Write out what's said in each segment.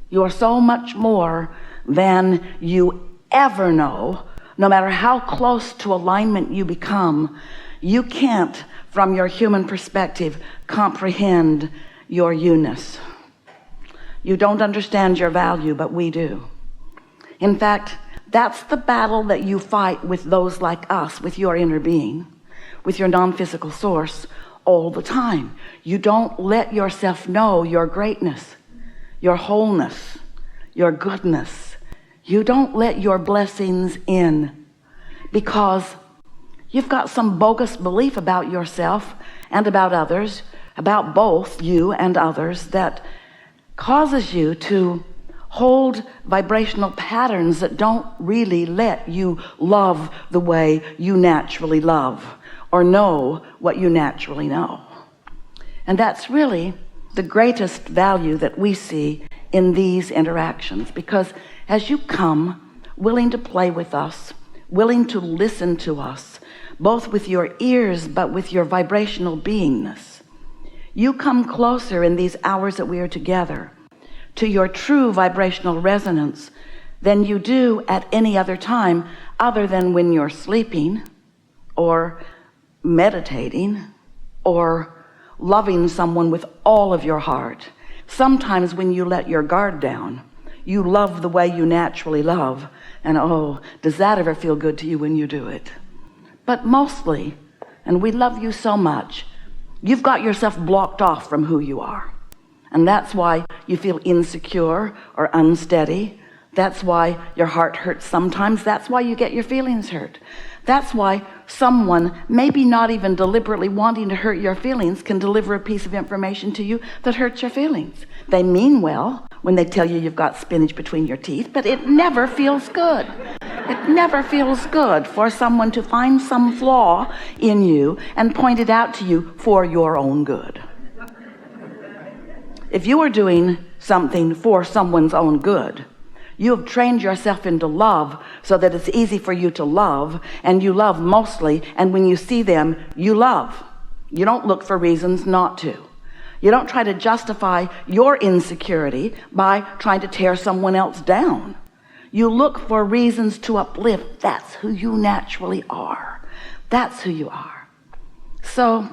You are so much more than you ever know. No matter how close to alignment you become, you can't, from your human perspective, comprehend your you-ness. You don't understand your value, but we do. In fact, that's the battle that you fight with those like us, with your inner being, with your non-physical source all the time. You don't let yourself know your greatness, your wholeness, your goodness. You don't let your blessings in because you've got some bogus belief about yourself and about others, about both you and others, that causes you to hold vibrational patterns that don't really let you love the way you naturally love or know what you naturally know. And that's really the greatest value that we see in these interactions, because as you come willing to play with us, willing to listen to us, both with your ears but with your vibrational beingness, you come closer in these hours that we are together to your true vibrational resonance than you do at any other time, other than when you're sleeping or meditating or loving someone with all of your heart. Sometimes when you let your guard down, you love the way you naturally love, and oh, does that ever feel good to you when you do it? But mostly, and we love you so much, you've got yourself blocked off from who you are. And that's why you feel insecure or unsteady. That's why your heart hurts sometimes. That's why you get your feelings hurt. That's why someone, maybe not even deliberately wanting to hurt your feelings, can deliver a piece of information to you that hurts your feelings. They mean well when they tell you you've got spinach between your teeth, but it never feels good. It never feels good for someone to find some flaw in you and point it out to you for your own good. If you are doing something for someone's own good, you have trained yourself into love so that it's easy for you to love, and you love mostly, and when you see them, you love. You don't look for reasons not to. You don't try to justify your insecurity by trying to tear someone else down. You look for reasons to uplift. That's who you naturally are. That's who you are. So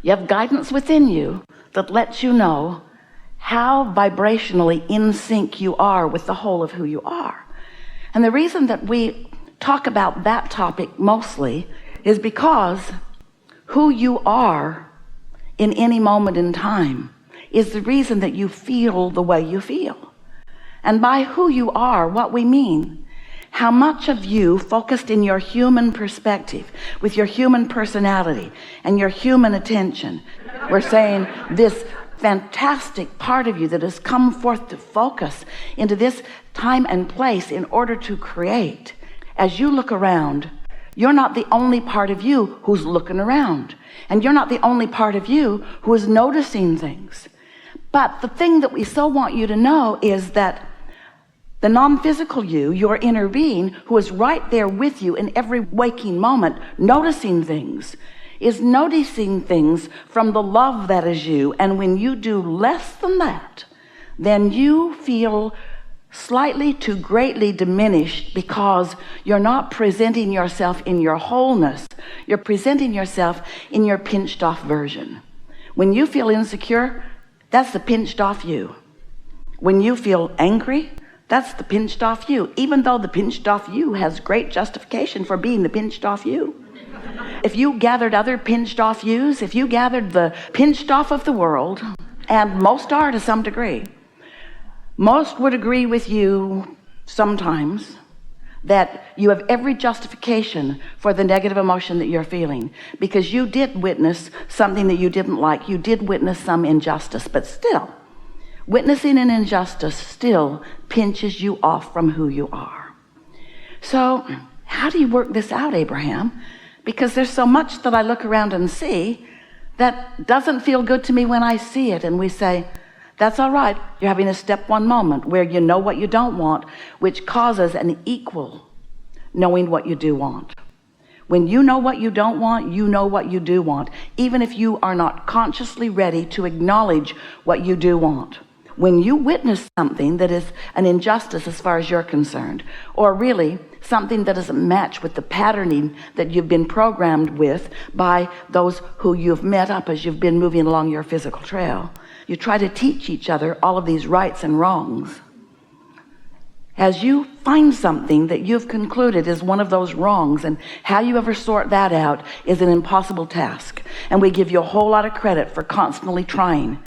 you have guidance within you that lets you know how vibrationally in sync you are with the whole of who you are. And the reason that we talk about that topic mostly is because who you are in any moment in time is the reason that you feel the way you feel. And by who you are, what we mean, how much of you focused in your human perspective, with your human personality and your human attention. We're saying this fantastic part of you that has come forth to focus into this time and place in order to create. As you look around, you're not the only part of you who's looking around, and you're not the only part of you who is noticing things. But the thing that we so want you to know is that the non-physical you, your inner being, who is right there with you in every waking moment, noticing things, is noticing things from the love that is you. And when you do less than that, then you feel slightly to greatly diminished, because you're not presenting yourself in your wholeness. You're presenting yourself in your pinched off version. When you feel insecure, that's the pinched off you. When you feel angry, that's the pinched off you, even though the pinched off you has great justification for being the pinched off you. If you gathered other pinched off yous, if you gathered the pinched off of the world, and most are to some degree, most would agree with you sometimes that you have every justification for the negative emotion that you're feeling, because you did witness something that you didn't like. You did witness some injustice, but still, witnessing an injustice still pinches you off from who you are. So how do you work this out, Abraham? Because there's so much that I look around and see that doesn't feel good to me when I see it. And we say, that's all right. You're having a step one moment where you know what you don't want, which causes an equal knowing what you do want. When you know what you don't want, you know what you do want, even if you are not consciously ready to acknowledge what you do want. When you witness something that is an injustice as far as you're concerned, or really something that doesn't match with the patterning that you've been programmed with by those who you've met up as you've been moving along your physical trail, you try to teach each other all of these rights and wrongs. As you find something that you've concluded is one of those wrongs, and how you ever sort that out is an impossible task. And we give you a whole lot of credit for constantly trying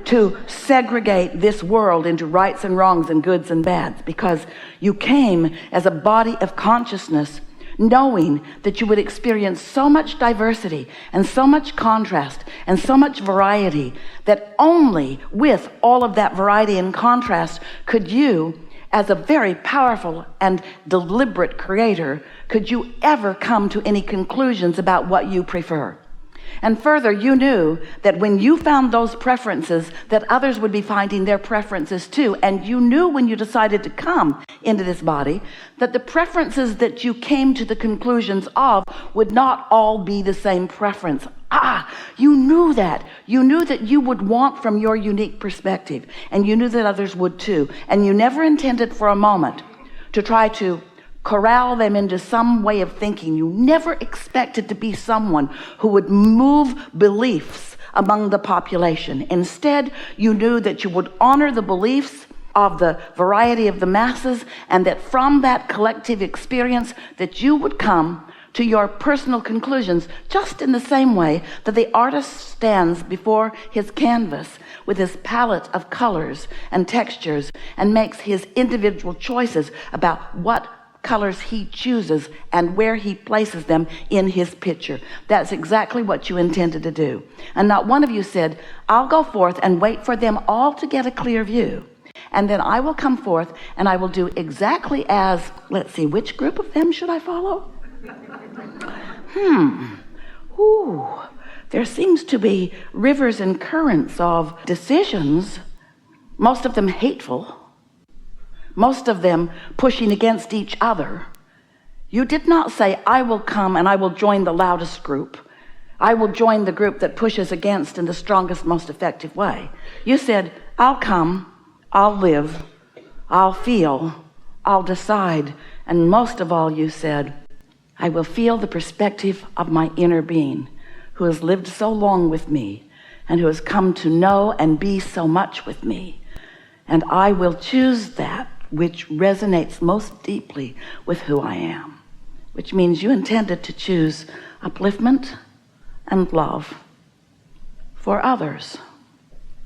to segregate this world into rights and wrongs and goods and bads, because you came as a body of consciousness knowing that you would experience so much diversity and so much contrast and so much variety, that only with all of that variety and contrast could you, as a very powerful and deliberate creator, could you ever come to any conclusions about what you prefer. And further, you knew that when you found those preferences, that others would be finding their preferences too. And you knew when you decided to come into this body that the preferences that you came to the conclusions of would not all be the same preference. You knew that. You knew that you would want from your unique perspective, and you knew that others would too. And you never intended for a moment to try to corral them into some way of thinking. You never expected to be someone who would move beliefs among the population. Instead, you knew that you would honor the beliefs of the variety of the masses, and that from that collective experience that you would come to your personal conclusions, just in the same way that the artist stands before his canvas with his palette of colors and textures and makes his individual choices about what colors he chooses and where he places them in his picture. That's exactly what you intended to do. And not one of you said, I'll go forth and wait for them all to get a clear view, and then I will come forth and I will do exactly as, let's see, which group of them should I follow? There seems to be rivers and currents of decisions, most of them hateful, most of them pushing against each other. You did not say, I will come and I will join the loudest group. I will join the group that pushes against in the strongest, most effective way. You said, I'll come, I'll live, I'll feel, I'll decide. And most of all, you said, I will feel the perspective of my inner being, who has lived so long with me and who has come to know and be so much with me. And I will choose that which resonates most deeply with who I am, which means you intended to choose upliftment and love for others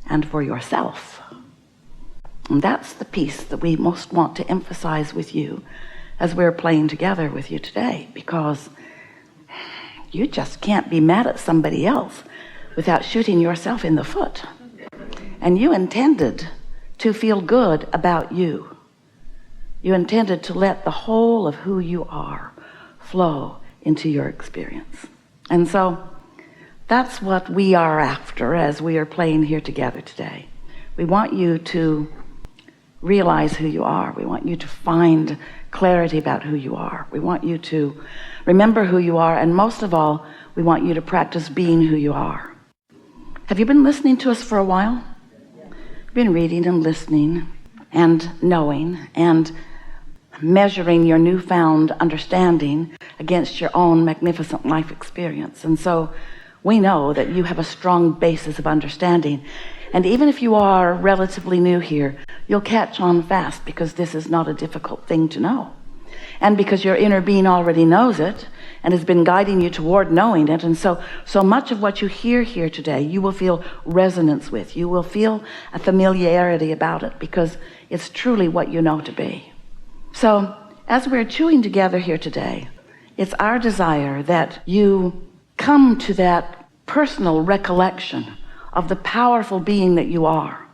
and for yourself. And that's the piece that we most want to emphasize with you as we're playing together with you today, because you just can't be mad at somebody else without shooting yourself in the foot. And you intended to feel good about you. You intended to let the whole of who you are flow into your experience. And so that's what we are after as we are playing here together today. We want you to realize who you are. We want you to find clarity about who you are. We want you to remember who you are, and most of all, we want you to practice being who you are. Have you been listening to us for a while? You've been reading and listening and knowing and measuring your newfound understanding against your own magnificent life experience. And so we know that you have a strong basis of understanding. And even if you are relatively new here, you'll catch on fast, because this is not a difficult thing to know. And because your inner being already knows it and has been guiding you toward knowing it. And so much of what you hear here today, you will feel resonance with. You will feel a familiarity about it, because it's truly what you know to be. So as we're chewing together here today, it's our desire that you come to that personal recollection of the powerful being that you are,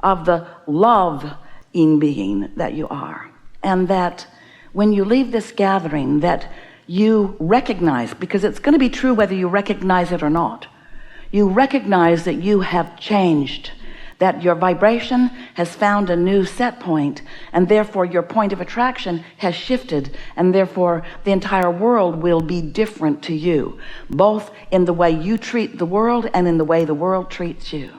of the loving being that you are, and that when you leave this gathering, that you recognize, because it's going to be true whether you recognize it or not, you recognize that you have changed, that your vibration has found a new set point, and therefore your point of attraction has shifted, and therefore the entire world will be different to you, both in the way you treat the world and in the way the world treats you.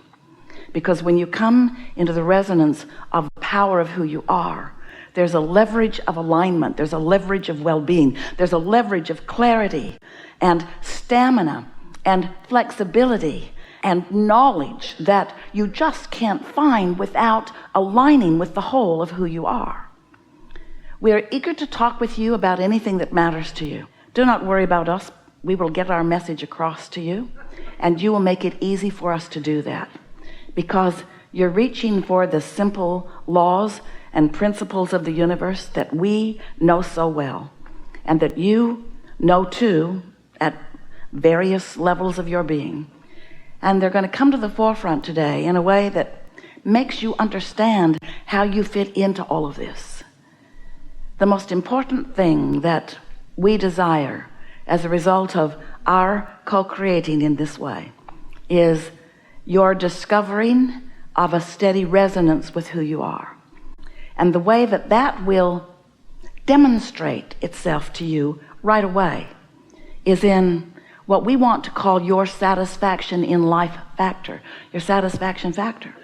because when you come into the resonance of the power of who you are, there's a leverage of alignment, there's a leverage of well-being, there's a leverage of clarity and stamina and flexibility and knowledge that you just can't find without aligning with the whole of who you are. We are eager to talk with you about anything that matters to you. Do not worry about us. We will get our message across to you, and you will make it easy for us to do that, because you're reaching for the simple laws and principles of the universe that we know so well, and that you know too at various levels of your being. And they're going to come to the forefront today in a way that makes you understand how you fit into all of this. The most important thing that we desire as a result of our co-creating in this way is your discovering of a steady resonance with who you are. And the way that that will demonstrate itself to you right away is in what we want to call your satisfaction in life factor, your satisfaction factor.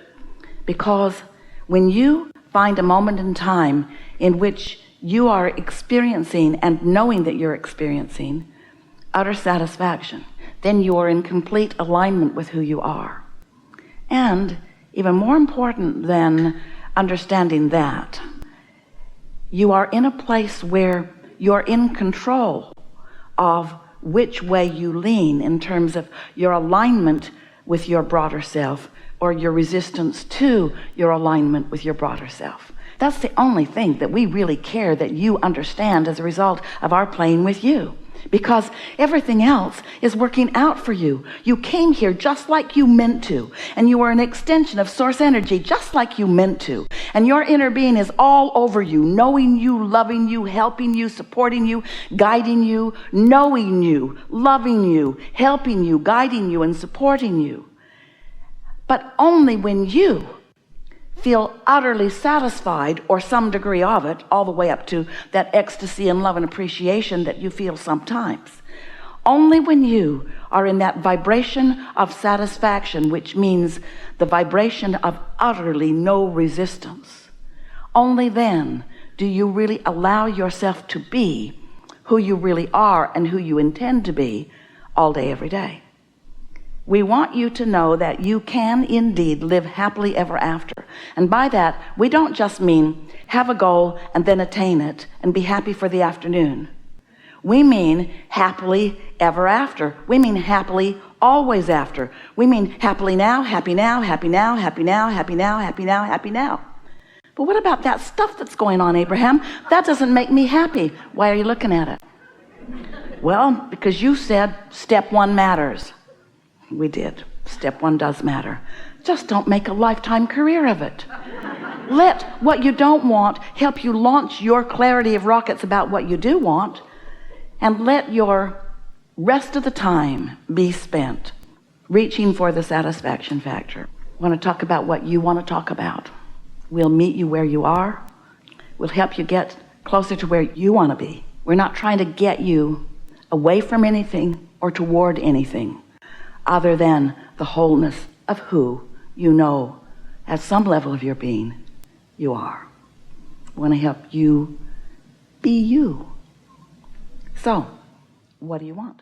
Because when you find a moment in time in which you are experiencing and knowing that you're experiencing utter satisfaction, then you are in complete alignment with who you are. And even more important than understanding that, you are in a place where you're in control of which way you lean in terms of your alignment with your broader self or your resistance to your alignment with your broader self. That's the only thing that we really care that you understand as a result of our playing with you, because everything else is working out for you. You came here just like you meant to, and you are an extension of source energy just like you meant to, and your inner being is all over you, knowing you, loving you, helping you, supporting you, guiding you, knowing you, loving you, helping you, guiding you, and supporting you. But only when you feel utterly satisfied, or some degree of it, all the way up to that ecstasy and love and appreciation that you feel sometimes. Only when you are in that vibration of satisfaction, which means the vibration of utterly no resistance, only then do you really allow yourself to be who you really are and who you intend to be all day, every day. We want you to know that you can indeed live happily ever after. And by that, we don't just mean have a goal and then attain it and be happy for the afternoon. We mean happily ever after. We mean happily always after. We mean happily now, happy now, happy now, happy now, happy now, happy now, happy now. But what about that stuff that's going on, Abraham? That doesn't make me happy. Why are you looking at it? Well, because you said step one matters. We did. Step one does matter. Just don't make a lifetime career of it. Let what you don't want help you launch your clarity of rockets about what you do want, and let your rest of the time be spent reaching for the satisfaction factor. Want to talk about what you want to talk about. We'll meet you where you are. We'll help you get closer to where you want to be. We're not trying to get you away from anything or toward anything other than the wholeness of who you know at some level of your being you are. We want to help you be you. So, what do you want?